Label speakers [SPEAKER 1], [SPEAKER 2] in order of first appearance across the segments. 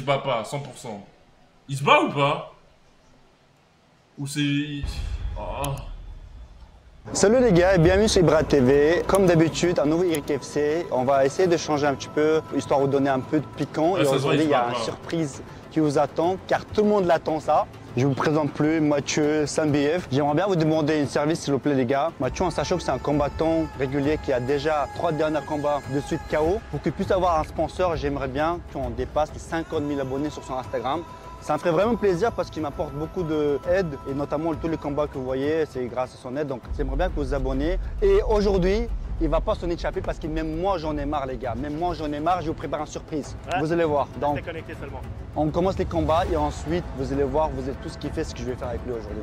[SPEAKER 1] bat pas, 100%. Il se bat ou pas? Ou c'est... Oh.
[SPEAKER 2] Salut les gars et bienvenue sur Ibra TV. Comme d'habitude, un nouveau Eric FC. On va essayer de changer un petit peu, histoire de vous donner un peu de piquant.
[SPEAKER 1] Ouais,
[SPEAKER 2] et
[SPEAKER 1] ça
[SPEAKER 2] aujourd'hui, il y a une surprise qui vous attend, car tout le monde l'attend ça. Je vous présente plus Mathieu Saint-BF. J'aimerais bien vous demander une service s'il vous plaît les gars. Mathieu, en sachant que c'est un combattant régulier qui a déjà 3 derniers combats de suite KO, pour qu'il puisse avoir un sponsor, j'aimerais bien qu'on dépasse les 50 000 abonnés sur son Instagram. Ça me ferait vraiment plaisir parce qu'il m'apporte beaucoup d'aide et notamment tous les combats que vous voyez, c'est grâce à son aide. Donc j'aimerais bien que vous vous abonnez. Et aujourd'hui, il ne va pas s'en échapper parce que même moi j'en ai marre les gars. Même moi j'en ai marre, je vous prépare une surprise. Ouais. Vous allez voir. Donc, on commence les combats et ensuite vous allez voir, vous êtes tous kiffés ce que je vais faire avec lui aujourd'hui.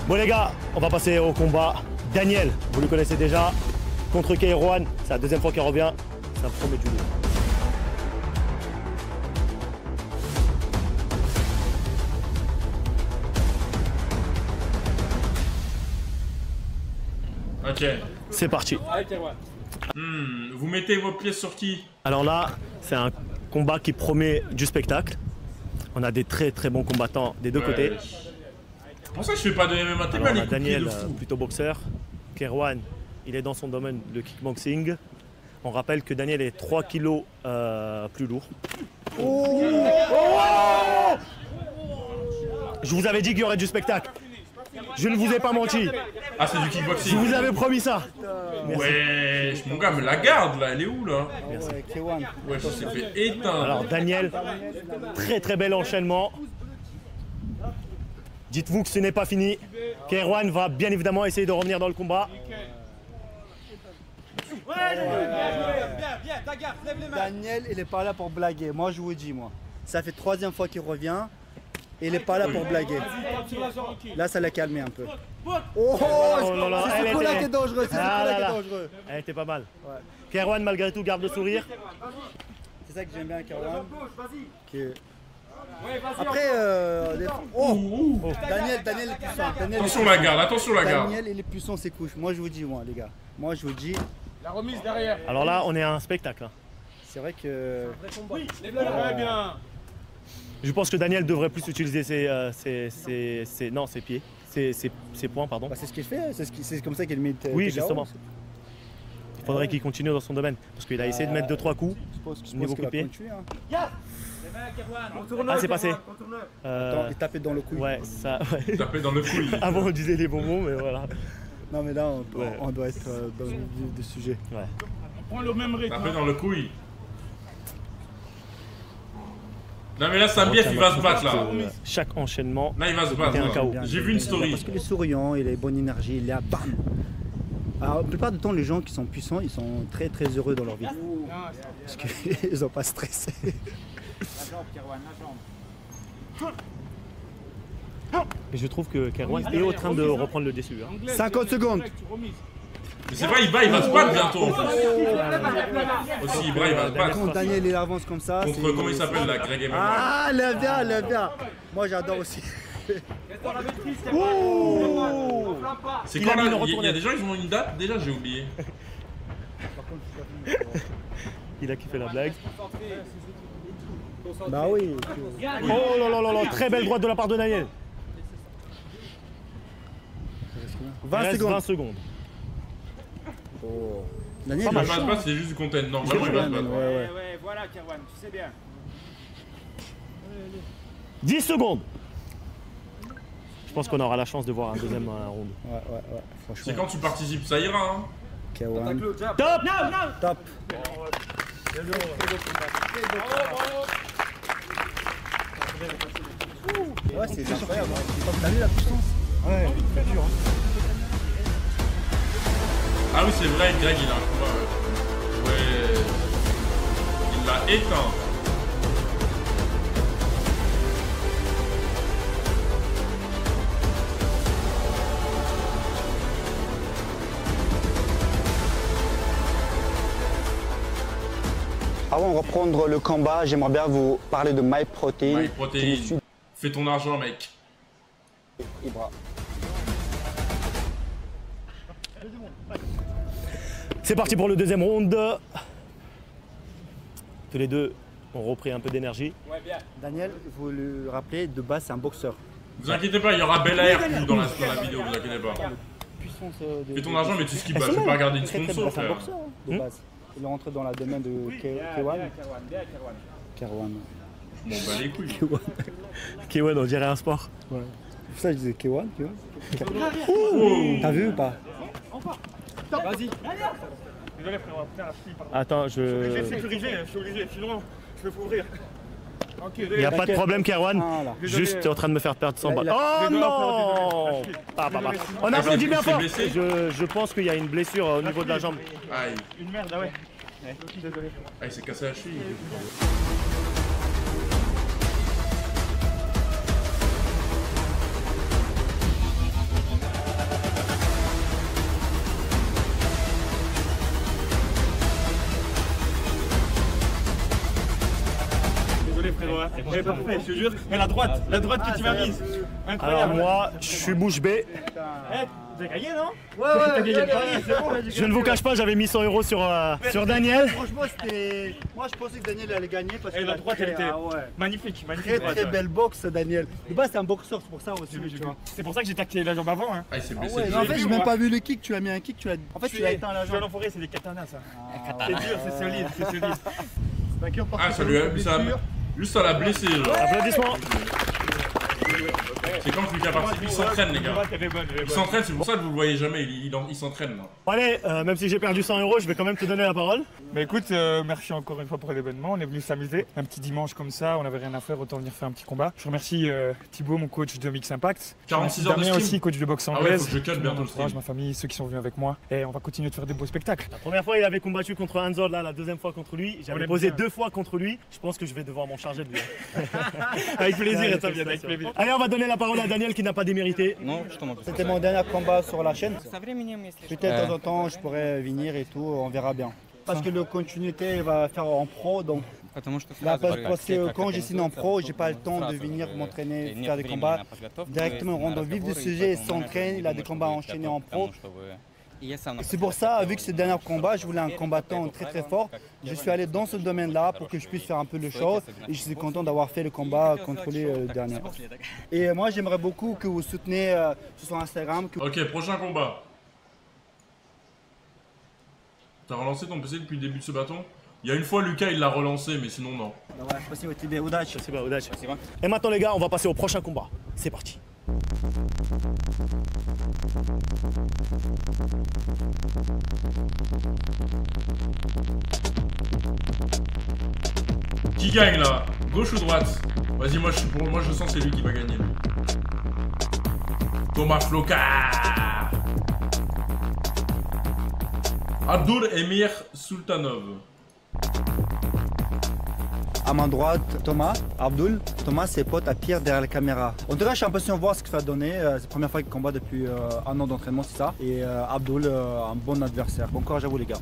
[SPEAKER 3] Bon les gars, on va passer au combat. Daniel, vous le connaissez déjà, contre K1, c'est la deuxième fois qu'il revient, ça promet du lourd.
[SPEAKER 1] Ok.
[SPEAKER 3] C'est parti.
[SPEAKER 1] Vous mettez vos pieds sur qui?
[SPEAKER 3] Alors là, c'est un combat qui promet du spectacle. On a des très bons combattants des deux côtés.
[SPEAKER 1] C'est pour ça que je fais pas de MMA. T'es pas les
[SPEAKER 3] Daniel, plutôt boxeur. Kerwan, il est dans son domaine, le kickboxing. On rappelle que Daniel est 3 kilos plus lourd. Oh je vous avais dit qu'il y aurait du spectacle. Je ne vous ai pas menti.
[SPEAKER 1] Ah, c'est du kickboxing.
[SPEAKER 3] Je vous avais promis ça.
[SPEAKER 1] Ouais, mon gars, mais la garde là, elle est où là?
[SPEAKER 3] Merci.
[SPEAKER 1] Ouais, je s'est fait éteindre.
[SPEAKER 3] Alors Daniel, très bel enchaînement. Dites-vous que ce n'est pas fini. Kerwan va bien évidemment essayer de revenir dans le combat.
[SPEAKER 2] Daniel, il n'est pas là pour blaguer. Moi, je vous dis, ça fait 3e fois qu'il revient. Il n'est pas là pour blaguer. Là, ça l'a calmé un peu. Oh c'est ce coup-là qui est dangereux. C'est ce coup-là qui est dangereux.
[SPEAKER 3] Elle était pas mal. Ouais. Kerwan, malgré tout, garde le sourire.
[SPEAKER 2] C'est ça que j'aime bien, Kerwan. Après, Daniel est puissant.
[SPEAKER 1] Attention la garde, attention la garde.
[SPEAKER 2] Daniel, il est puissant ses couches. Moi, je vous dis, les gars. Moi, je vous dis.
[SPEAKER 4] La remise derrière.
[SPEAKER 3] Alors là, on est à un spectacle. Hein.
[SPEAKER 2] C'est vrai que.
[SPEAKER 4] Oui, très bien.
[SPEAKER 3] Je pense que Daniel devrait plus utiliser ses pieds, ses poings, pardon.
[SPEAKER 2] Bah, c'est ce qu'il fait, c'est comme ça qu'il met.
[SPEAKER 3] Oui, justement. Il faudrait qu'il continue dans son domaine, parce qu'il a essayé de mettre 2-3 coups, niveau coup de pied. Ah, c'est passé.
[SPEAKER 2] Attends, il tapait dans le couille.
[SPEAKER 3] Ouais, ça. Ouais.
[SPEAKER 1] Il tapait dans le couille.
[SPEAKER 3] Avant, on disait les bonbons, mais voilà.
[SPEAKER 2] Non, mais là, on doit être dans le vif du sujet.
[SPEAKER 3] Ouais.
[SPEAKER 4] On prend le même rythme.
[SPEAKER 1] Tapé dans le couille. Non mais là Saint-BF il va se battre là.
[SPEAKER 3] Chaque enchaînement.
[SPEAKER 1] Là il va se battre. J'ai vu une story.
[SPEAKER 2] Parce qu'il est souriant, il a bonne énergie, il est à bam. Alors, la plupart du temps, les gens qui sont puissants, ils sont très heureux dans leur vie. Parce qu'ils n'ont pas stressé.
[SPEAKER 3] Et je trouve que Kerwan est en train de reprendre le dessus. Hein.
[SPEAKER 2] 50 secondes.
[SPEAKER 1] Mais c'est vrai, Ibra il va se battre bientôt en plus. Aussi Ibra il va se battre.
[SPEAKER 2] Quand Daniel il avance comme ça.
[SPEAKER 1] Contre comment il s'appelle la Greg MMA.
[SPEAKER 2] Ah, lève bien. Moi j'adore aussi.
[SPEAKER 1] C'est quand là? Il y a des gens ils ont une date déjà, j'ai oublié.
[SPEAKER 3] Il a kiffé la blague.
[SPEAKER 2] Bah oui.
[SPEAKER 3] Oh là, très belle droite de la part de Daniel. 20 secondes.
[SPEAKER 2] Oh. Daniel,
[SPEAKER 1] il va se battre, c'est juste du content. Normalement, il va se battre.
[SPEAKER 4] Ouais, voilà, Kerwan, tu sais bien.
[SPEAKER 3] 10 secondes. Je pense qu'on aura la chance de voir un deuxième round.
[SPEAKER 2] Ouais, franchement.
[SPEAKER 1] C'est quand tu participes, ça ira. Hein.
[SPEAKER 2] Kerwan.
[SPEAKER 3] Top.
[SPEAKER 2] Top. Ouais, c'est incroyable. T'as vu la puissance? Ouais, c'est dur.
[SPEAKER 1] Ah oui, c'est vrai, Greg, il a un combat. Ouais. Il l'a éteint.
[SPEAKER 2] Avant de reprendre le combat, j'aimerais bien vous parler de MyProtein.
[SPEAKER 1] MyProtein. Fais ton argent, mec.
[SPEAKER 2] Ibra.
[SPEAKER 3] C'est parti pour le deuxième round. Tous les deux ont repris un peu d'énergie.
[SPEAKER 2] Daniel, vous le rappelez, de base, c'est un boxeur.
[SPEAKER 1] Vous inquiétez pas, il y aura Bel Air dans la vidéo, vous inquiétez pas.
[SPEAKER 2] Puissance
[SPEAKER 1] Fais ton argent, mais tu skips, je vais pas regarder une
[SPEAKER 2] C'est
[SPEAKER 1] sponsor,
[SPEAKER 2] un
[SPEAKER 1] frère.
[SPEAKER 2] boxeur, de base. Il est rentré dans la domaine de Kewan. Kerwan.
[SPEAKER 1] Bon, bah les couilles.
[SPEAKER 3] Kewan, on dirait un sport.
[SPEAKER 2] Ouais. C'est pour ça que je disais Kewan, tu vois.
[SPEAKER 1] Oh.
[SPEAKER 2] T'as vu ou pas?
[SPEAKER 4] Vas-y. Désolé frérot, putain la fille, pardon.
[SPEAKER 3] Attends,
[SPEAKER 4] Je vais sécuriser, sinon je vais couvrir. Ok,
[SPEAKER 3] Il n'y a pas de problème, Kerwan.
[SPEAKER 2] Voilà.
[SPEAKER 3] Juste, tu es en train de me faire perdre 100 balles.
[SPEAKER 2] Il a-
[SPEAKER 3] Oh
[SPEAKER 4] Désolé,
[SPEAKER 3] non
[SPEAKER 4] désolé.
[SPEAKER 3] On applaudit bien
[SPEAKER 1] Il s'est
[SPEAKER 3] fort.
[SPEAKER 1] blessé.
[SPEAKER 3] Je pense qu'il y a une blessure au niveau de la jambe.
[SPEAKER 1] Aïe.
[SPEAKER 4] Une merde, ah ouais. Désolé.
[SPEAKER 1] Ah, il s'est cassé la cheville.
[SPEAKER 4] Désolé frérot, hein. Elle est parfaite, je te jure. Mais la droite que tu m'as mise.
[SPEAKER 3] Alors
[SPEAKER 4] Incroyable.
[SPEAKER 3] moi, je suis bouche bée.
[SPEAKER 4] Eh, t'as gagné non?
[SPEAKER 2] Ouais,
[SPEAKER 4] gagné le pari, c'est bon.
[SPEAKER 3] Je ne vous cache pas, j'avais mis 100 € sur Daniel.
[SPEAKER 2] Franchement, c'était. Moi, je pensais que Daniel allait gagner parce
[SPEAKER 4] Et
[SPEAKER 2] que
[SPEAKER 4] la droite, elle était
[SPEAKER 2] ouais.
[SPEAKER 4] magnifique,
[SPEAKER 2] Très
[SPEAKER 4] droite,
[SPEAKER 2] très
[SPEAKER 4] ouais.
[SPEAKER 2] belle boxe, Daniel. De base, c'est un boxeur, c'est pour ça aussi.
[SPEAKER 4] J'ai vu,
[SPEAKER 2] tu vois.
[SPEAKER 4] C'est pour ça que j'ai taclé la jambe avant. Hein.
[SPEAKER 1] Ah, il s'est
[SPEAKER 2] Ah
[SPEAKER 1] blessé.
[SPEAKER 2] ouais, mais en fait, j'ai même pas vu le kick. Tu as mis un kick, tu as. En fait, tu as éteint la
[SPEAKER 4] Je suis
[SPEAKER 2] jambe.
[SPEAKER 4] à l'enfoiré, c'est des katanas ça.
[SPEAKER 2] Ah,
[SPEAKER 4] C'est dur, c'est solide, c'est solide.
[SPEAKER 2] D'accord, parce
[SPEAKER 1] Ah,
[SPEAKER 2] que
[SPEAKER 1] ça lui a.
[SPEAKER 2] blessure.
[SPEAKER 1] Juste ça l'a blessé, genre.
[SPEAKER 3] Applaudissements.
[SPEAKER 1] C'est quand Lucas participe, il s'entraîne, les gars.
[SPEAKER 4] Elle est bonne, elle est
[SPEAKER 1] Il
[SPEAKER 4] bonne.
[SPEAKER 1] s'entraîne, c'est pour ça que vous le voyez jamais, il s'entraîne là.
[SPEAKER 3] Bon, allez, même si j'ai perdu 100 €, je vais quand même te donner la parole.
[SPEAKER 4] Bah écoute, merci encore une fois pour l'événement. On est venu s'amuser. Un petit dimanche comme ça, on avait rien à faire, autant venir faire un petit combat. Je remercie Thibaut, mon coach de Mix Impact.
[SPEAKER 1] 46
[SPEAKER 4] Je
[SPEAKER 1] heures de
[SPEAKER 4] remercie Damien
[SPEAKER 1] stream.
[SPEAKER 4] aussi, coach de boxe
[SPEAKER 1] Ah ouais,
[SPEAKER 4] anglaise.
[SPEAKER 1] faut que je cut
[SPEAKER 4] Tout
[SPEAKER 1] bientôt
[SPEAKER 4] mon
[SPEAKER 1] le stream.
[SPEAKER 4] entourage, ma famille, ceux qui sont venus avec moi. Et on va continuer de faire des beaux spectacles.
[SPEAKER 3] La première fois, il avait combattu contre Hanzol, là, la deuxième fois contre lui.
[SPEAKER 4] On
[SPEAKER 3] J'avais
[SPEAKER 4] l'aime
[SPEAKER 3] posé
[SPEAKER 4] bien.
[SPEAKER 3] 2 fois contre lui. Je pense que je vais devoir m'en charger de lui.
[SPEAKER 4] Avec plaisir,
[SPEAKER 3] Ouais,
[SPEAKER 4] et ça vient avec plaisir.
[SPEAKER 3] Allez, on va donner la parole à Daniel qui n'a pas démérité.
[SPEAKER 5] Ну, что могу
[SPEAKER 2] C'était
[SPEAKER 5] сказать?
[SPEAKER 2] mon dernier combat sur la chaîne.
[SPEAKER 5] Со временем, если что.
[SPEAKER 2] Peut-être de temps en temps, je pourrais venir et tout, on verra bien. Parce que le continuité il va faire en pro, donc
[SPEAKER 5] Потому что
[SPEAKER 2] là,
[SPEAKER 5] сразу
[SPEAKER 2] parce
[SPEAKER 5] же
[SPEAKER 2] parce
[SPEAKER 5] все
[SPEAKER 2] que
[SPEAKER 5] как
[SPEAKER 2] quand je signe en
[SPEAKER 5] организуются,
[SPEAKER 2] pro, j'ai pas le temps de
[SPEAKER 5] сразу
[SPEAKER 2] venir
[SPEAKER 5] же,
[SPEAKER 2] m'entraîner,
[SPEAKER 5] нет
[SPEAKER 2] faire des
[SPEAKER 5] времени
[SPEAKER 2] combats.
[SPEAKER 5] на подготовку,
[SPEAKER 2] Directement,
[SPEAKER 5] на
[SPEAKER 2] on rentre dans le vif du
[SPEAKER 5] разговоры,
[SPEAKER 2] sujet, il
[SPEAKER 5] поэтому
[SPEAKER 2] s'entraîne,
[SPEAKER 5] менеджер
[SPEAKER 2] il a des
[SPEAKER 5] думает, что
[SPEAKER 2] combats
[SPEAKER 5] будет
[SPEAKER 2] enchaînés
[SPEAKER 5] готов
[SPEAKER 2] en
[SPEAKER 5] к тому,
[SPEAKER 2] pro.
[SPEAKER 5] чтобы- И я сам на
[SPEAKER 2] C'est pour ça, vu que c'est le dernier combat, je voulais un combattant très très fort. Je suis allé dans ce domaine-là pour que je puisse faire un peu le show et je suis content d'avoir fait le combat contre lui le dernier. Et moi, j'aimerais beaucoup que vous souteniez sur Instagram.
[SPEAKER 1] Ok, prochain combat. T'as relancé ton PC depuis le début de ce bâton? Il y a une fois Lucas il l'a relancé, mais sinon non.
[SPEAKER 2] Спасибо тебе, удачи.
[SPEAKER 3] Спасибо, удачи. Et maintenant, les gars, on va passer au prochain combat. C'est parti.
[SPEAKER 1] Qui gagne là? Gauche ou droite? Vas-y, moi je sens que c'est lui qui va gagner. Thomas Floka. Abdul Emir Sultanov.
[SPEAKER 2] À ma droite, Thomas, Abdul. Thomas, c'est pote à Pierre derrière la caméra. En tout cas, je suis impatient de voir ce que ça va donner. C'est la première fois qu'il combat depuis un an d'entraînement, c'est ça. Et Abdul, un bon adversaire. Bon courage à vous, les gars.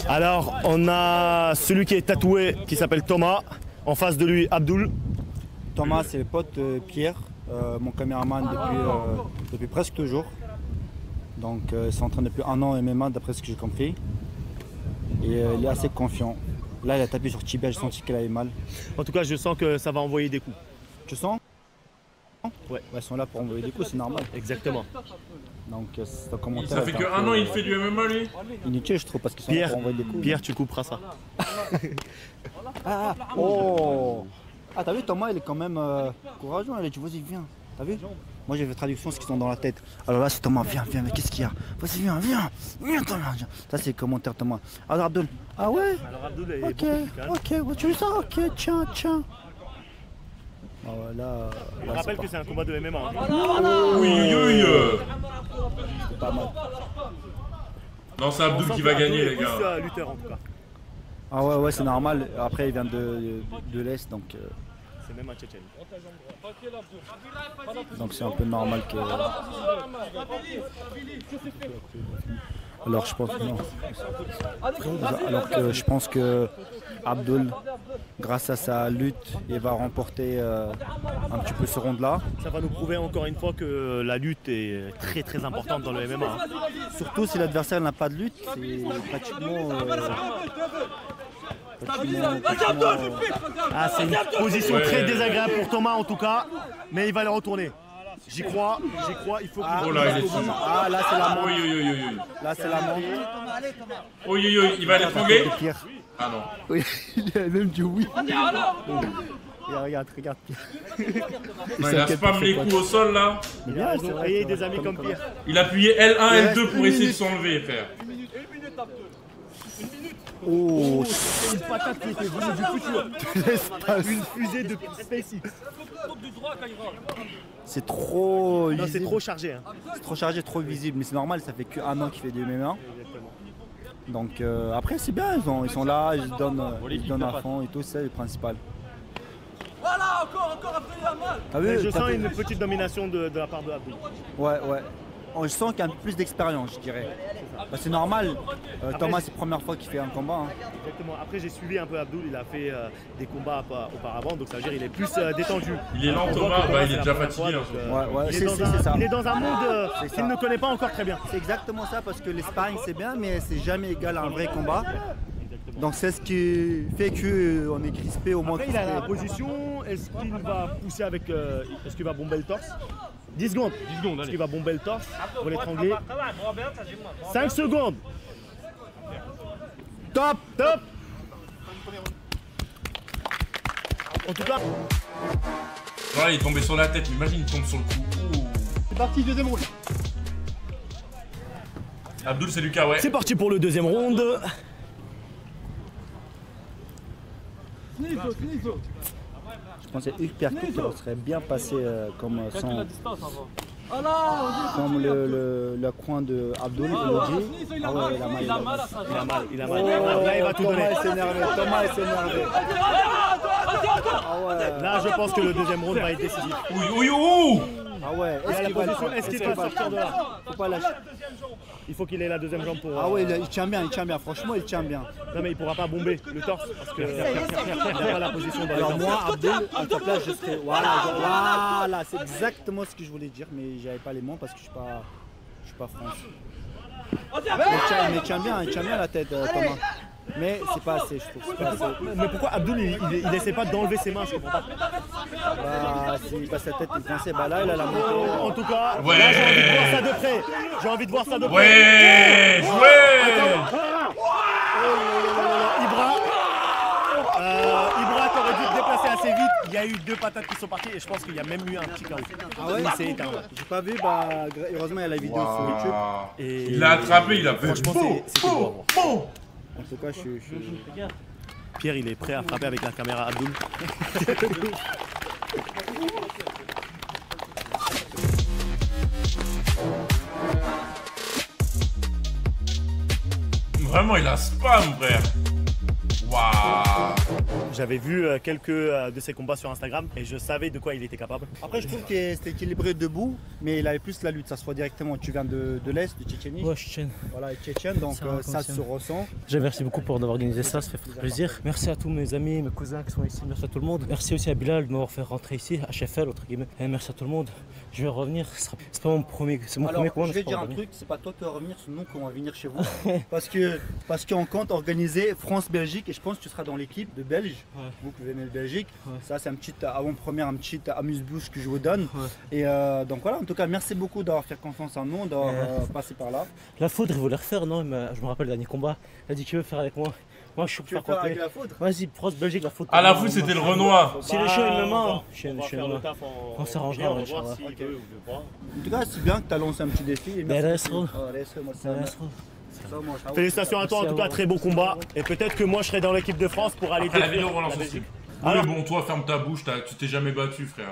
[SPEAKER 3] Alors, on a celui qui est tatoué, qui s'appelle Thomas. En face de lui, Abdul.
[SPEAKER 2] Thomas, c'est le pote Pierre, mon caméraman depuis presque toujours. Donc, il s'entraîne depuis un an MMA, d'après ce que j'ai compris. Et il est assez confiant. Là, il a tapé sur Tibia, j'ai senti qu'il avait mal.
[SPEAKER 3] En tout cas, je sens que ça va envoyer des coups.
[SPEAKER 2] Tu sens?
[SPEAKER 3] Ouais.
[SPEAKER 2] Ils sont là pour envoyer des coups, c'est normal.
[SPEAKER 3] Exactement.
[SPEAKER 2] Donc, c'est un commentaire.
[SPEAKER 1] Ça fait que un an il fait du MMA lui?
[SPEAKER 2] Inutile, je trouve, parce qu'ils sont là
[SPEAKER 3] Pierre,
[SPEAKER 2] pour envoyer des coups.
[SPEAKER 3] Pierre, tu couperas ça.
[SPEAKER 2] Ah, oh! Ah, t'as vu, Thomas, il est quand même courageux. Il a dit, vas-y, viens. T'as vu? Moi, j'ai fait traduction, ce qu'ils ont dans la tête. Alors là, c'est Thomas, viens, mais qu'est-ce qu'il y a? Vas-y, viens, Thomas, viens. Ça, c'est le commentaire, Thomas. Alors, Abdul, ah ouais?
[SPEAKER 3] Alors, Abdul est
[SPEAKER 2] Ok, tu veux ça? Ok, tiens. Ah ouais, là,
[SPEAKER 3] Je rappelle que c'est un combat de MMA. hein.
[SPEAKER 1] Oui.
[SPEAKER 2] c'est pas mal.
[SPEAKER 1] Non, c'est
[SPEAKER 3] On
[SPEAKER 1] Abdul
[SPEAKER 3] sent
[SPEAKER 1] qui
[SPEAKER 3] que
[SPEAKER 1] va
[SPEAKER 3] Abdul
[SPEAKER 1] gagner
[SPEAKER 3] est
[SPEAKER 1] les gars.
[SPEAKER 3] plus, lutteur en tout cas.
[SPEAKER 2] Ah ouais, c'est normal. Après, il vient de l'Est, donc
[SPEAKER 3] C'est même un Tchétchène.
[SPEAKER 2] c'est un peu normal que. Alors je pense non. Alors que je pense que Abdul, grâce à sa lutte, il va remporter un petit peu ce round-là.
[SPEAKER 3] Ça va nous prouver encore une fois que la lutte est très très importante dans le MMA. Hein.
[SPEAKER 2] Surtout si l'adversaire n'a pas de lutte, c'est pratiquement...
[SPEAKER 3] Ah, c'est une position très désagréable pour Thomas en tout cas, mais il va le retourner. J'y crois, il faut qu'il...
[SPEAKER 1] Oh là, il est fou.
[SPEAKER 2] Ah, là c'est la montre.
[SPEAKER 1] Oui, oui, oui, oui.
[SPEAKER 2] Là c'est la montre.
[SPEAKER 1] Oui, oui, oui, il va l'étrangler.
[SPEAKER 2] Pierre.
[SPEAKER 1] Ah non.
[SPEAKER 2] Oui, il a même dit oui. Regarde Pierre.
[SPEAKER 1] Non, il a spam les coups au sol là.
[SPEAKER 3] Il a envoyé des amis comme Pierre.
[SPEAKER 1] Il a appuyé L1, L2 pour essayer de s'enlever, frère.
[SPEAKER 2] Oh,
[SPEAKER 3] Une patate qui était venue du futur. Une fusée de SpaceX.
[SPEAKER 2] c'est trop...
[SPEAKER 3] Non, c'est trop chargé. Hein.
[SPEAKER 2] C'est trop chargé, trop visible, mais c'est normal, ça fait qu'un an qu'il fait du MMA. Donc après c'est bien, ils sont là, ils se donnent à fond et tout, c'est le principal.
[SPEAKER 6] Voilà, encore après il a mal.
[SPEAKER 2] Ah oui,
[SPEAKER 3] Je
[SPEAKER 2] t'as
[SPEAKER 3] sens
[SPEAKER 2] fait-
[SPEAKER 3] une petite domination de la part de Abdul.
[SPEAKER 2] Ouais. Je sens qu'il y a un peu plus d'expérience, je dirais. Bah, c'est normal, Thomas c'est la première fois qu'il fait un combat. Hein.
[SPEAKER 3] Exactement. Après j'ai suivi un peu Abdul, il a fait des combats auparavant, donc ça veut dire qu'il est plus détendu.
[SPEAKER 1] Il est lent,
[SPEAKER 3] On voit
[SPEAKER 1] Thomas,
[SPEAKER 3] que
[SPEAKER 1] bah, il est
[SPEAKER 3] c'est la
[SPEAKER 1] déjà
[SPEAKER 3] première fois,
[SPEAKER 1] fatigué.
[SPEAKER 3] donc,
[SPEAKER 2] Ouais,
[SPEAKER 3] il est
[SPEAKER 2] c'est
[SPEAKER 3] dans
[SPEAKER 2] ça.
[SPEAKER 3] il est dans un monde
[SPEAKER 2] C'est
[SPEAKER 3] qu'il
[SPEAKER 2] ça.
[SPEAKER 3] ne connaît pas encore très bien.
[SPEAKER 2] C'est exactement ça, parce que les sparring c'est bien, mais c'est jamais égal à un vrai combat. Donc c'est ce qui fait qu'on est crispé au moins.
[SPEAKER 3] Après il a la
[SPEAKER 2] crispé.
[SPEAKER 3] position, est-ce qu'il va pousser avec... est-ce qu'il va bomber le torse 10 secondes. Est-ce qu'il va bomber le torse pour l'étrangler 5 secondes. Top. En tout cas,
[SPEAKER 1] Voilà, il est tombé sur la tête, mais imagine, il tombe sur le cou. Ouh.
[SPEAKER 3] c'est parti, deuxième round.
[SPEAKER 1] Abdul, c'est Lucas, ouais.
[SPEAKER 3] C'est parti pour le deuxième round.
[SPEAKER 2] Je pensais uppercut, ça serait bien passé comme le coin de Abdul Elodji. Ah ouais, il a mal.
[SPEAKER 3] Il a mal. Là, il va tout donner.
[SPEAKER 2] Thomas s'est énervé. Ah ouais.
[SPEAKER 3] Là, je pense que le deuxième round va être décisif.
[SPEAKER 1] Oui.
[SPEAKER 2] Ah ouais.
[SPEAKER 3] Il a la position, est-ce qu'il va sortir de là?
[SPEAKER 2] Faut pas lâcher.
[SPEAKER 3] Il faut qu'il ait la deuxième jambe pour...
[SPEAKER 2] Ah ouais, il tient bien. Franchement, il tient bien.
[SPEAKER 3] Non, mais il pourra pas bomber le torse parce que il n'a pas la position dans
[SPEAKER 2] Alors
[SPEAKER 3] les
[SPEAKER 2] moi, Abdul, à ta place, je serais... Voilà, c'est exactement ce que je voulais dire, mais j'avais pas les mots parce que je suis pas français. Mais il tient bien la tête, Thomas. Mais c'est pas assez, je trouve. C'est pas assez.
[SPEAKER 3] Mais pourquoi Abdul, il essaie pas d'enlever ses mains, je comprends pas.
[SPEAKER 2] Bah, s'il passe sa tête, il pensait, bah là, il a la moto.
[SPEAKER 3] En tout cas,
[SPEAKER 1] Ouais.
[SPEAKER 3] là, j'ai envie de voir ça de près. J'ai envie de voir ça de près.
[SPEAKER 1] Ouais,
[SPEAKER 3] Ibra, t'aurais dû te déplacer assez vite. Il y a eu 2 patates qui sont parties et je pense qu'il y a même eu un petit KO.
[SPEAKER 2] Ah ouais,
[SPEAKER 3] c'est éteint.
[SPEAKER 2] j'ai pas vu, bah, heureusement, il y a la vidéo sur YouTube.
[SPEAKER 3] Et
[SPEAKER 1] Il l'a attrapé, il a fait.
[SPEAKER 3] franchement, c'était beau.
[SPEAKER 2] En tout cas, je suis...
[SPEAKER 3] Pierre, il est prêt à frapper avec la caméra Abdul.
[SPEAKER 1] Vraiment, il a spam, frère. Waouh.
[SPEAKER 3] J'avais vu quelques de ses combats sur Instagram et je savais de quoi il était capable.
[SPEAKER 2] Après, je trouve que c'était équilibré debout, mais il avait plus la lutte. Ça se voit directement. Tu viens de l'Est, de Tchétchénie.
[SPEAKER 7] Ouais, je tiens.
[SPEAKER 2] Voilà, tchétchène, donc ça se ressent.
[SPEAKER 7] Je remercie beaucoup pour d'avoir organisé ça fait plaisir. Merci à tous mes amis, mes cousins qui sont ici, merci à tout le monde. Merci aussi à Bilal de m'avoir fait rentrer ici, à HFL, entre guillemets. Et merci à tout le monde. Je vais revenir, c'est pas mon premier, c'est mon
[SPEAKER 2] Alors,
[SPEAKER 7] premier combat.
[SPEAKER 2] je vais dire un truc, c'est pas toi qui vas revenir, c'est nous qui va venir chez vous. parce qu'on compte organiser France-Belgique et je pense que tu seras dans l'équipe de Belge.
[SPEAKER 7] Ouais.
[SPEAKER 2] Vous qui venez de Belgique.
[SPEAKER 7] Ouais.
[SPEAKER 2] Ça, c'est un petit avant-première, un petit amuse-bouche que je vous donne.
[SPEAKER 7] Ouais.
[SPEAKER 2] Et donc voilà, en tout cas, merci beaucoup d'avoir fait confiance en nous, d'avoir passé par là.
[SPEAKER 7] La foudre, il voulait refaire, non? Je me rappelle le dernier combat. Il a dit, tu veux faire avec moi? Moi, je suis
[SPEAKER 2] Tu veux
[SPEAKER 7] prêt à
[SPEAKER 2] faire avec
[SPEAKER 7] compter.
[SPEAKER 2] la foudre?
[SPEAKER 7] Vas-y, France-Belgique, la foudre.
[SPEAKER 1] À la foot, c'était le Renoir.
[SPEAKER 7] Si les chaud, il me ment.
[SPEAKER 3] On va faire le taf
[SPEAKER 7] On s'arrangera,
[SPEAKER 3] on va
[SPEAKER 7] ouais,
[SPEAKER 3] voir
[SPEAKER 7] Inch'Allah.
[SPEAKER 3] s'il veut ou veut pas.
[SPEAKER 2] En tout cas, c'est bien que tu as lancé un petit défi. Et
[SPEAKER 7] Ben,
[SPEAKER 2] merci
[SPEAKER 7] reste
[SPEAKER 2] beaucoup.
[SPEAKER 7] roule.
[SPEAKER 2] Moi,
[SPEAKER 7] Ça va, ça va.
[SPEAKER 3] Félicitations à toi, en tout cas, très beau combat. Et peut-être que moi je serai dans l'équipe de France pour aller
[SPEAKER 1] Après la
[SPEAKER 3] découvrir
[SPEAKER 1] vidéo relance
[SPEAKER 3] la
[SPEAKER 1] aussi.
[SPEAKER 3] Belgique.
[SPEAKER 1] Oui, mais bon, toi, ferme ta bouche, tu t'es jamais battu, frère.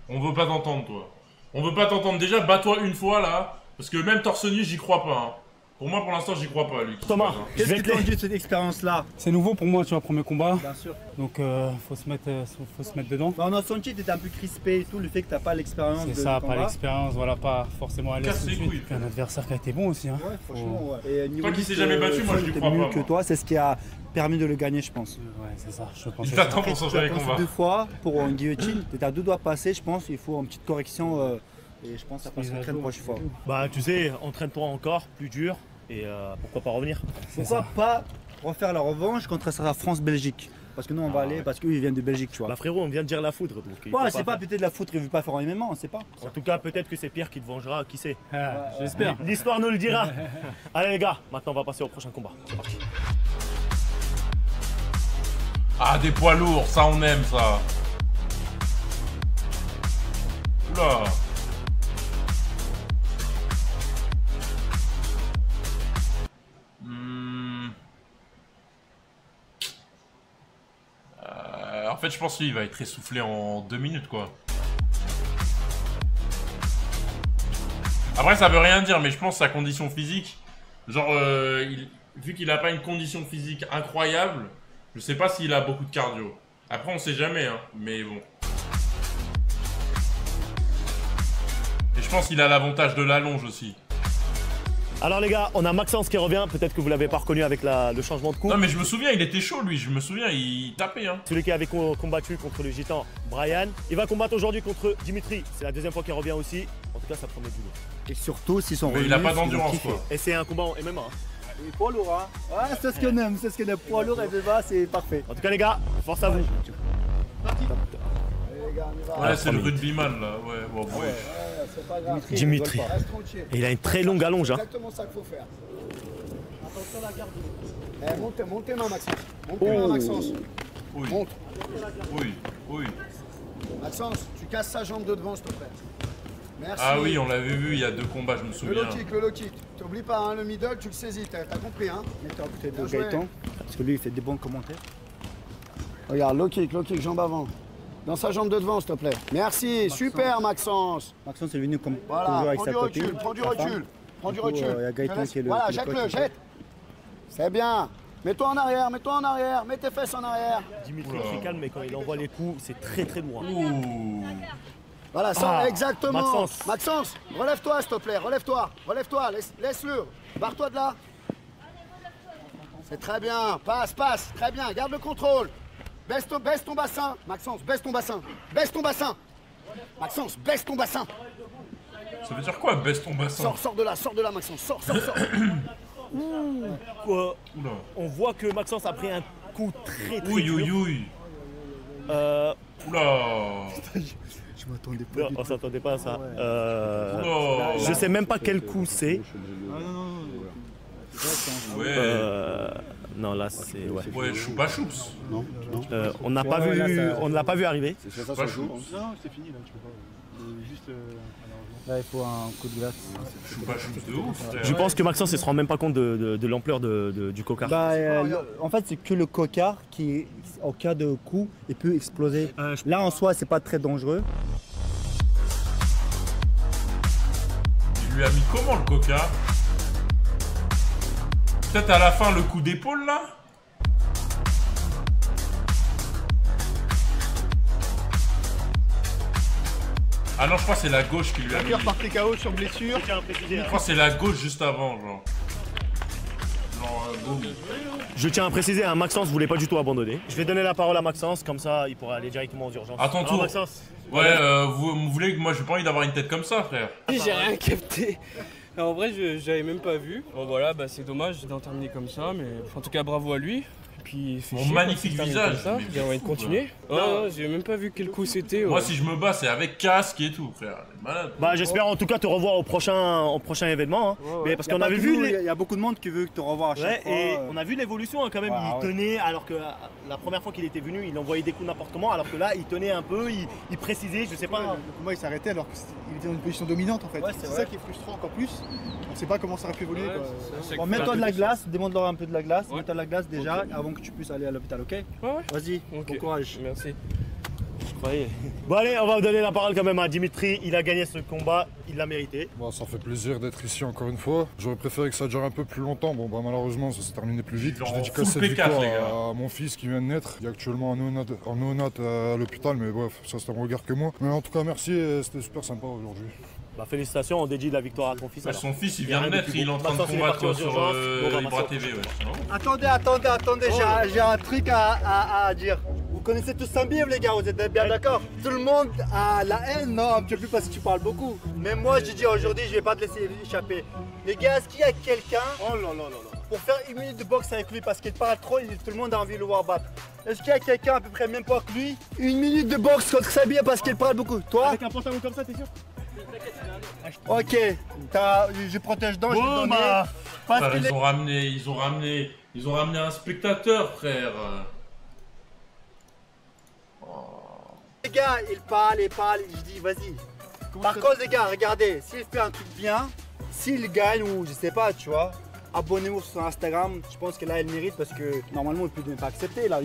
[SPEAKER 1] On veut pas t'entendre, toi. On veut pas t'entendre. Déjà, bats-toi une fois, là. Parce que même torse nu, j'y crois pas. Hein. Pour moi, pour l'instant, j'y crois pas, lui.
[SPEAKER 3] Thomas, je
[SPEAKER 2] Qu'est-ce
[SPEAKER 3] vais
[SPEAKER 2] que
[SPEAKER 3] te
[SPEAKER 2] tu as dit de cette expérience-là?
[SPEAKER 8] C'est nouveau pour moi, tu vois, premier combat.
[SPEAKER 2] Bien sûr.
[SPEAKER 8] Donc faut se mettre dedans.
[SPEAKER 2] Bah, on a senti que tu étais un peu crispé et tout, le fait que tu n'as pas l'expérience de
[SPEAKER 8] C'est ça,
[SPEAKER 2] du
[SPEAKER 8] pas
[SPEAKER 2] combat.
[SPEAKER 8] l'expérience, voilà, pas forcément à l'aise
[SPEAKER 1] Casse
[SPEAKER 8] tout de
[SPEAKER 1] les
[SPEAKER 8] suite.
[SPEAKER 1] couilles.
[SPEAKER 8] Puis un adversaire qui a été bon aussi. Hein.
[SPEAKER 2] Ouais, franchement, ouais. Et niveau
[SPEAKER 1] Toi qui
[SPEAKER 2] lutte,
[SPEAKER 1] s'est jamais battu, moi, je lui
[SPEAKER 2] il était
[SPEAKER 1] crois
[SPEAKER 2] mieux
[SPEAKER 1] pas,
[SPEAKER 2] que
[SPEAKER 1] moi.
[SPEAKER 2] toi, c'est ce qui a permis de le gagner, je pense.
[SPEAKER 8] Ouais, c'est ça, je pense.
[SPEAKER 1] Il t'attend pour son
[SPEAKER 2] Tu as
[SPEAKER 1] premier
[SPEAKER 2] pensé
[SPEAKER 1] combat.
[SPEAKER 2] 2 fois pour une guillotine. Tu à 2 doigts passés, je pense. Il faut une petite correction. Et je pense que ça passe la prochaine fois.
[SPEAKER 3] Bah tu sais, entraîne-toi encore, plus dur, et pourquoi pas revenir.
[SPEAKER 2] Pourquoi pas refaire la revanche contre la France-Belgique? Parce que nous on va aller, parce qu'eux ils viennent de Belgique, tu vois.
[SPEAKER 3] Bah frérot, on vient de dire la foudre, donc il faut
[SPEAKER 2] Ouais, c'est pas
[SPEAKER 3] faire.
[SPEAKER 2] peut-être de la foutre, il veut pas faire en MMA, on sait pas.
[SPEAKER 3] En tout cas, peut-être que c'est Pierre qui te vengera, qui sait.
[SPEAKER 8] J'espère.
[SPEAKER 3] L'histoire nous le dira. Allez les gars, maintenant on va passer au prochain combat. C'est parti.
[SPEAKER 1] Ah, des poids lourds, ça on aime ça. Oula. En fait, je pense qu'il va être essoufflé en 2 minutes, quoi. Après, ça veut rien dire, mais je pense sa condition physique, genre, vu qu'il a pas une condition physique incroyable, je sais pas s'il a beaucoup de cardio. Après, on sait jamais, hein, mais bon. Et je pense qu'il a l'avantage de l'allonge aussi.
[SPEAKER 3] Alors les gars, on a Maxence qui revient, peut-être que vous l'avez pas reconnu avec le changement de coupe.
[SPEAKER 1] Non, mais je me souviens, il était chaud, lui, je me souviens, il tapait, hein.
[SPEAKER 3] Celui qui avait combattu contre le gitan, Brian. Il va combattre aujourd'hui contre Dimitri. C'est la deuxième fois qu'il revient aussi. En tout cas, ça promet du lourd.
[SPEAKER 2] Et surtout, s'ils sont
[SPEAKER 1] Mais
[SPEAKER 2] revenus,
[SPEAKER 1] il a pas
[SPEAKER 2] ils vont
[SPEAKER 1] d'endurance,
[SPEAKER 2] kiffer.
[SPEAKER 1] quoi.
[SPEAKER 3] Et c'est un combat en MMA. Hein.
[SPEAKER 2] Et poids lourd, hein. Ouais, c'est ce qu'on aime, c'est ce qu'on aime. Poids lourd et MMA, c'est parfait.
[SPEAKER 3] En tout cas les gars, force à vous.
[SPEAKER 1] Ouais, c'est le rugbyman, là, ouais, bon, ouais.
[SPEAKER 2] C'est pas grave.
[SPEAKER 3] Dimitri.
[SPEAKER 2] Reste tranquille.
[SPEAKER 3] Et il a une très longue allonge. Hein.
[SPEAKER 2] Exactement ça qu'il faut faire. Attention à la garde. Montez main, Maxence. Montez main, Maxence.
[SPEAKER 1] Oui,
[SPEAKER 2] Monte.
[SPEAKER 1] oui, oui.
[SPEAKER 2] Maxence, tu casses sa jambe de devant, s'il te plaît. Merci.
[SPEAKER 1] Ah oui, on l'avait vu il y a 2 combats, je me
[SPEAKER 2] Le
[SPEAKER 1] souviens.
[SPEAKER 2] low kick. T'oublies pas, hein, le middle, tu le saisis, t'as compris, hein. Mets-toi à côté de Gaëtan, parce que lui, il fait des bons commentaires. Regarde, low kick, jambe avant. Dans sa jambe de devant, s'il te plaît. Merci, super, Maxence. Maxence est venu comme
[SPEAKER 9] Voilà,
[SPEAKER 2] toujours avec
[SPEAKER 9] prends
[SPEAKER 2] sa
[SPEAKER 9] du
[SPEAKER 2] copine.
[SPEAKER 9] recul, prends du
[SPEAKER 2] sa
[SPEAKER 9] recul.
[SPEAKER 2] femme.
[SPEAKER 9] Prends du
[SPEAKER 2] Du coup,
[SPEAKER 9] recul.
[SPEAKER 2] il y a Gaëtan qui est le
[SPEAKER 9] Voilà,
[SPEAKER 2] coach.
[SPEAKER 9] jette-le, jette. C'est bien. Mets-toi en arrière, mets tes fesses en arrière.
[SPEAKER 3] Dimitri est très calme, mais quand il envoie les coups, c'est très très lourd. Hein.
[SPEAKER 1] Ouh.
[SPEAKER 9] Voilà, ça,
[SPEAKER 3] Ah,
[SPEAKER 9] exactement.
[SPEAKER 3] Maxence.
[SPEAKER 9] Maxence, relève-toi, s'il te plaît, relève-toi, laisse-le. Barre-toi de là. C'est très bien, passe, très bien, garde le contrôle. Baisse ton bassin, Maxence, baisse ton bassin. Maxence, baisse ton bassin.
[SPEAKER 1] Ça veut dire quoi, baisse ton bassin?
[SPEAKER 9] Sors de là, Maxence, sors.
[SPEAKER 3] Quoi,
[SPEAKER 1] Oula.
[SPEAKER 3] on voit que Maxence a pris un coup très très
[SPEAKER 1] Oui,
[SPEAKER 3] dur.
[SPEAKER 1] oui, oui. Oula.
[SPEAKER 2] Je m'attendais pas.
[SPEAKER 3] Non, on s'attendait pas à ça.
[SPEAKER 1] Oula.
[SPEAKER 3] Je sais même pas quel coup c'est.
[SPEAKER 1] Ouais.
[SPEAKER 3] Non là c'est ouais.
[SPEAKER 1] Ouais, choupa choups.
[SPEAKER 3] On n'a pas vu, on ne l'a pas vu arriver.
[SPEAKER 1] Choupa choups.
[SPEAKER 8] Non, c'est fini là, tu peux pas. Juste.
[SPEAKER 2] Là, il faut un coup de glace.
[SPEAKER 1] Choupa choups de ouf, frère.
[SPEAKER 3] Je pense que Maxence ne se rend même pas compte de l'ampleur du cocard.
[SPEAKER 2] Bah, en fait, c'est que le cocard qui, en cas de coup, il peut exploser. Là, en soi, c'est pas très dangereux.
[SPEAKER 1] Il lui a mis comment le coca? Peut-être à la fin le coup d'épaule là? Ah non, je crois que c'est la gauche qui lui a mis.
[SPEAKER 4] Par TKO sur blessure.
[SPEAKER 1] Je crois que c'est la gauche juste avant, genre. Boum.
[SPEAKER 3] Je tiens à préciser, hein, Maxence voulait pas du tout abandonner. Je vais donner la parole à Maxence, comme ça il pourra aller directement aux urgences.
[SPEAKER 1] À ton
[SPEAKER 3] Alors,
[SPEAKER 1] tour.
[SPEAKER 3] Maxence.
[SPEAKER 1] Ouais, vous voulez que moi j'ai pas envie d'avoir une tête comme ça, frère.
[SPEAKER 10] J'ai rien capté. En vrai, j'avais même pas vu. Bon voilà, bah, c'est dommage d'en terminer comme ça, mais en tout cas bravo à lui. Et puis il fait
[SPEAKER 1] Mon
[SPEAKER 10] chier,
[SPEAKER 1] magnifique
[SPEAKER 10] quand il se termine
[SPEAKER 1] visage,
[SPEAKER 10] comme ça.
[SPEAKER 1] mais
[SPEAKER 10] Il a envie de
[SPEAKER 1] fou,
[SPEAKER 10] continuer. Ouais, j'ai même pas vu quel coup c'était.
[SPEAKER 1] Moi
[SPEAKER 10] ouais.
[SPEAKER 1] si je me bats c'est avec casque et tout, frère. Malade.
[SPEAKER 3] Bah j'espère en tout cas te revoir au prochain événement. Hein. Mais parce qu'on avait vu
[SPEAKER 2] Il y a beaucoup de monde qui veut te revoir à chaque fois.
[SPEAKER 3] et on a vu l'évolution hein, quand même. Il tenait alors que la première fois qu'il était venu, il envoyait des coups n'importe comment, alors que là il tenait un peu, il précisait, je sais pas.
[SPEAKER 4] Le combat il s'arrêtait alors qu'il était dans une position dominante en fait.
[SPEAKER 2] Ouais,
[SPEAKER 4] c'est
[SPEAKER 2] c'est
[SPEAKER 4] ça qui est frustrant encore plus. On sait pas comment ça aurait pu évoluer.
[SPEAKER 10] Ouais,
[SPEAKER 4] quoi.
[SPEAKER 10] c'est ça,
[SPEAKER 2] Bon,
[SPEAKER 10] c'est
[SPEAKER 2] mets-toi
[SPEAKER 10] que-
[SPEAKER 2] de la glace, demande-leur un peu de la glace.
[SPEAKER 10] Ouais.
[SPEAKER 2] Mets-toi de la glace déjà avant que tu puisses aller à l'hôpital, ok?
[SPEAKER 10] Ouais, ouais.
[SPEAKER 2] Vas-y,
[SPEAKER 10] Ok.
[SPEAKER 2] bon courage.
[SPEAKER 10] Merci.
[SPEAKER 3] Bon allez, on va donner la parole quand même à Dimitri. Il a gagné ce combat, il l'a mérité.
[SPEAKER 11] Bon, ça fait plaisir d'être ici encore une fois. J'aurais préféré que ça dure un peu plus longtemps. Bon, bah malheureusement, ça s'est terminé plus vite.
[SPEAKER 1] Genre,
[SPEAKER 11] Je dédicace
[SPEAKER 1] full
[SPEAKER 11] cette
[SPEAKER 1] P4,
[SPEAKER 11] victoire
[SPEAKER 1] les gars.
[SPEAKER 11] à mon fils qui vient de naître. Il est actuellement en néonate à l'hôpital, mais bref, ça c'est un regard que moi. Mais en tout cas, merci et c'était super sympa aujourd'hui.
[SPEAKER 3] Bah félicitations, on dédie la victoire à ton fils.
[SPEAKER 1] Bah,
[SPEAKER 3] alors.
[SPEAKER 1] son fils, il
[SPEAKER 3] Y a
[SPEAKER 1] vient de
[SPEAKER 3] rien
[SPEAKER 1] naître,
[SPEAKER 3] plus
[SPEAKER 1] il est
[SPEAKER 3] beau.
[SPEAKER 1] en train de
[SPEAKER 3] Maxence, il est parti
[SPEAKER 1] combattre
[SPEAKER 3] aux
[SPEAKER 1] sur
[SPEAKER 3] urgences, on va
[SPEAKER 1] Ibra
[SPEAKER 3] masser.
[SPEAKER 1] TV. Ouais.
[SPEAKER 2] Attendez, j'ai un truc à dire. Vous connaissez tous Sambiev les gars, vous êtes bien d'accord? Tout le monde a la haine, non, un petit peu parce que tu parles beaucoup. Mais moi je dis aujourd'hui, je vais pas te laisser échapper. Les gars, est-ce qu'il y a quelqu'un pour faire une minute de boxe avec lui parce qu'il parle trop et tout le monde a envie de le voir battre? Est-ce qu'il y a quelqu'un à peu près même pas que lui? Une minute de boxe contre Sambiev parce qu'il parle beaucoup. Toi?
[SPEAKER 3] Avec un pantalon comme ça, t'es sûr?
[SPEAKER 2] Ok, je protège donc, je vais donner. Parce
[SPEAKER 1] Frère,
[SPEAKER 2] que
[SPEAKER 1] ils ont ramené un spectateur, frère.
[SPEAKER 2] les gars, il parle, je dis vas-y. Par contre les gars, regardez, s'il fait un truc bien, s'il gagne ou je sais pas, tu vois, abonnez-vous sur son Instagram, je pense que là il mérite parce que normalement il peut même pas accepter là,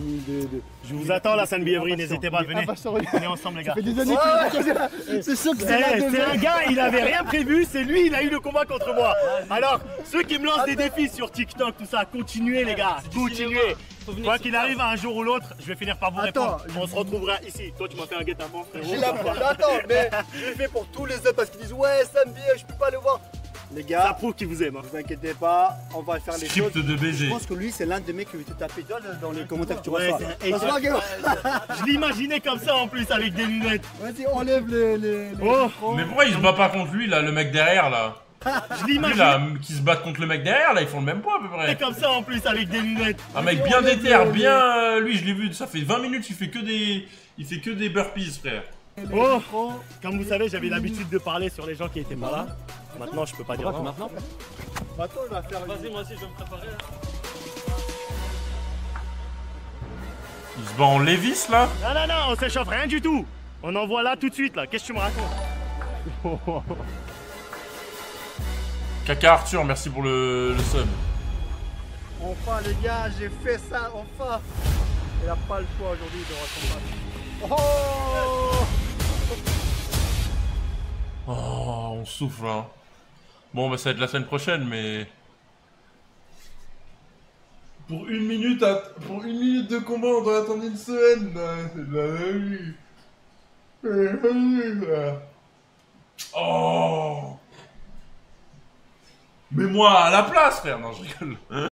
[SPEAKER 3] Je vous attends la Sainte-Bièvrerie, n'hésitez pas, venez. Venez ensemble les gars.
[SPEAKER 2] C'est sûr que
[SPEAKER 3] C'est un gars, il avait rien prévu, c'est lui, il a eu le combat contre moi. Alors, ceux qui me lancent des défis sur TikTok, tout ça, continuez les gars, continuez. Quoi qu'il arrive un jour ou l'autre, je vais finir par vous répondre. On se retrouvera ici. Toi, tu m'as fait un guet-apens, frérot.
[SPEAKER 2] Attends, mais je le fais pour tous les autres parce qu'ils disent ouais, Sambiev, je peux pas le voir. Les gars,
[SPEAKER 3] ça prouve qu'il vous aime.
[SPEAKER 2] Ne vous inquiétez pas, on va faire les choses.
[SPEAKER 1] Script de baiser.
[SPEAKER 2] Je pense que lui, c'est l'un des mecs qui veut te taper dans les commentaires que tu
[SPEAKER 3] Ouais,
[SPEAKER 2] reçois.
[SPEAKER 3] Je l'imaginais comme ça en plus avec des lunettes.
[SPEAKER 2] Vas-y, enlève les
[SPEAKER 1] Mais pourquoi il se bat pas contre lui là, le mec derrière là?
[SPEAKER 3] Je
[SPEAKER 1] Lui
[SPEAKER 3] l'imagine
[SPEAKER 1] là, qui se bat contre le mec derrière là, ils font le même poids à peu près.
[SPEAKER 3] comme ça en plus avec des lunettes.
[SPEAKER 1] Un mec bien déter, bien. Lui, je l'ai vu, ça fait 20 minutes, il fait que des burpees, frère.
[SPEAKER 3] Oh, comme vous savez, j'avais l'habitude de parler sur les gens qui étaient pas là. Maintenant, je peux pas dire non.
[SPEAKER 2] Maintenant, il va faire.
[SPEAKER 10] Vas-y, moi aussi, je vais me préparer.
[SPEAKER 1] Il se bat en Levis là?
[SPEAKER 3] Non, on s'échauffe, rien du tout. On envoie là tout de suite là. Qu'est-ce que tu me racontes?
[SPEAKER 1] Caca Arthur, merci pour le sub.
[SPEAKER 2] Enfin, les gars, j'ai fait ça, enfin. Il a pas le choix aujourd'hui de recombattre.
[SPEAKER 1] Oh, on souffle hein. Bon, bah ça va être la semaine prochaine, mais. Pour une minute de combat, on doit attendre une semaine. C'est de la nuit. Oh. Mets-moi à la place, frère. Non, je rigole.